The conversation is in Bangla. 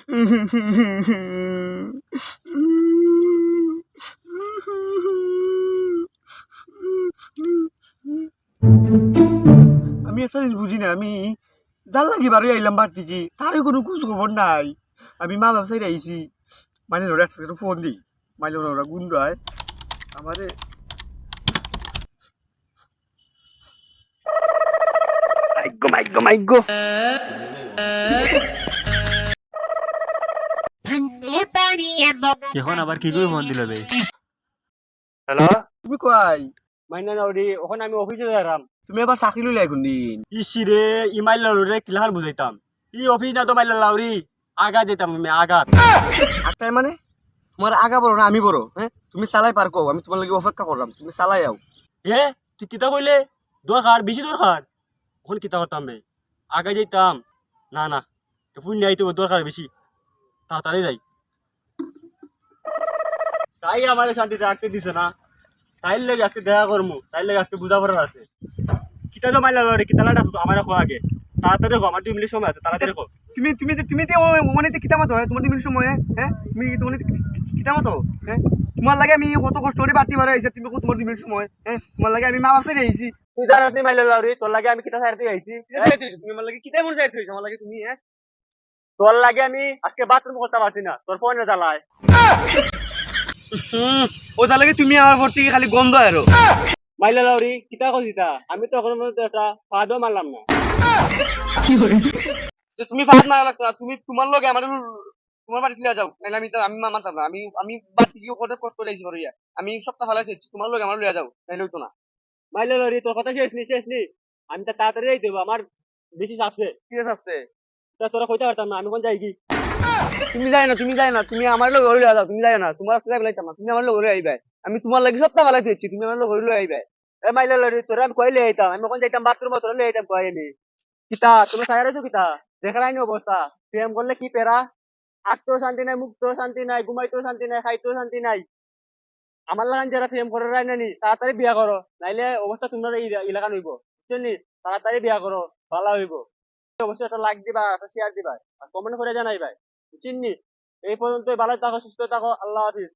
আমি একটা জিনিস বুঝি না, আমি যার লাগি বারোই আইলাম বার থেকে তারও কোনো খোঁজ খবর নাই। আমি মা ব্যবসায়ী আইছি, মাইলে ওরা একটা ফোন দিই, মাইলে ওরা গুন্ড হয় আমারে। মাইগো মাইগো মাইগো এখন আবার কি করে ফোন দিল বে? হ্যালো, তুমি কই? মাইনা নাউরি, ওখানে আমি অফিসে যাইলাম। তুমি আবার চাকরি লইলে এখন দিন। ইসি রে, ই মাইলাল রে কিলাহান বুঝাইতাম। ই অফিস না তো মাইলাল লাউরি, আগা যেতাম আমি আগাত। আত্মায় মানে তোমার আগা বড় না আমি বড়? হ্যাঁ, তুমি চালাই পার কও, আমি তোমার লাগে অপেক্ষা করলাম, তুমি চালাই আও। এ তুই কিতা কইলে? দরকার বেশি দরকার। ওখানে কিতা করতাম বে? আগা যেতাম। না না, পুণ্য আইতে দরকার বেশি। তাড়াতাড়ি যাই। তাই আমার শান্তিতে রাখতে দিছে না। তাইর লেগে আজকে দেখা করমু, তাইর লেগে আজকে বুঝা পড়ার আছে। কিতা তো মাইলাল রে, কিতা লাটা আমার খো আগে। তাড়াতাড়ি খো, আমার 2 মিনিট সময় আছে, তাড়াতাড়ি খো। তুমি মনে কিতা মতো হয় তোমার দিন সময়? হ্যাঁ, তুমি তোমার কিতা মতো? হ্যাঁ, তোমার লাগে আমি কত কষ্ট করে বাড়তি বাড়াই আইছি, তুমি তোমার দিন সময়? হ্যাঁ, তোমার লাগে আমি মা বাসায় আইছি। তুই জানাস নি মাইলাল লাউরি, তোর লাগে আমি কিতা ছাড়তে আইছি? তুমি আমার লাগে কিতা মনে যাইতে হইছে আমার লাগে তুমি? হ্যাঁ, তোর লাগে আমি আজকে বাথরুম করতে পারছি না, তোর ফোনে জ্বালায়। ও তার লাগে তুমি আমার ভর্তি খালি গন্ধ আরো। মাইলাল লাউরি, কিতা কইতা? আমি তো এখন পর্যন্ত একটা পাদও মারলাম না। যে তুমি ফাঁদ মারা লাগতো না, তুমি তোমার লগে আমার তোমার বাড়ি ফিরে যাও, নাহলে আমি মানতাম না। আমি বাড়ি গিয়ে কত কষ্ট করে আইছি বাড়ি, আমি সপ্তাহ ফালাই খেয়েছি, তোমার লগে আমার লইয়া যাও, নাহলে হইতো না। মাইলাল লাউরি, তোর কথা শেষ নি। আমি তো তাড়াতাড়ি যাইতে হবে, আমার বেশি চাপছে। ঠিক আছে, তা তোরা কইতে পারতাম না, আমি কোন যাই কি? তুমি যাই না, তুমি আমার লগে ঘরে লইয়া যাও, তুমি যাই না, তোমার রাস্তায় বেলাইতাম না, তুমি আমার লগে ঘরে আইবাই। আমি তোমার লাগে সপ্তাহ ফালাই খেয়েছি, তুমি আমার লগে ঘরে লই আইবাই। এ মাইলাল লাউরি, তোরা আমি কইলে আইতাম, আমি কোন যাইতাম বাথরুম, তোরা লই আইতাম কই আমি। কিতা তুমি ছায়া রইছো কিতা? দেখার আইনি অবস্থা। প্রেম করলে কি পেরা? আত্মীয় শান্তি নাই, মুক্ত শান্তি নাই, ঘুমাইতেও শান্তি নাই, খাইতেও শান্তি নাই। আমার লাগান যারা প্রেম করে রাই নানি, তাড়াতাড়ি বিয়া করো, নাইলে অবস্থা তোমরা এলাকান হইব, বুঝছেন নি? তাড়াতাড়ি বিয়া করো, ভালো হইব। অবশ্যই একটা লাইক দিবা, একটা শেয়ার দিবা, আর কমেন্ট করে জানাইবা, বুঝছেন নি? এই পর্যন্ত ভালো থাকো, সুস্থ থাকো, আল্লাহ হাফিজ।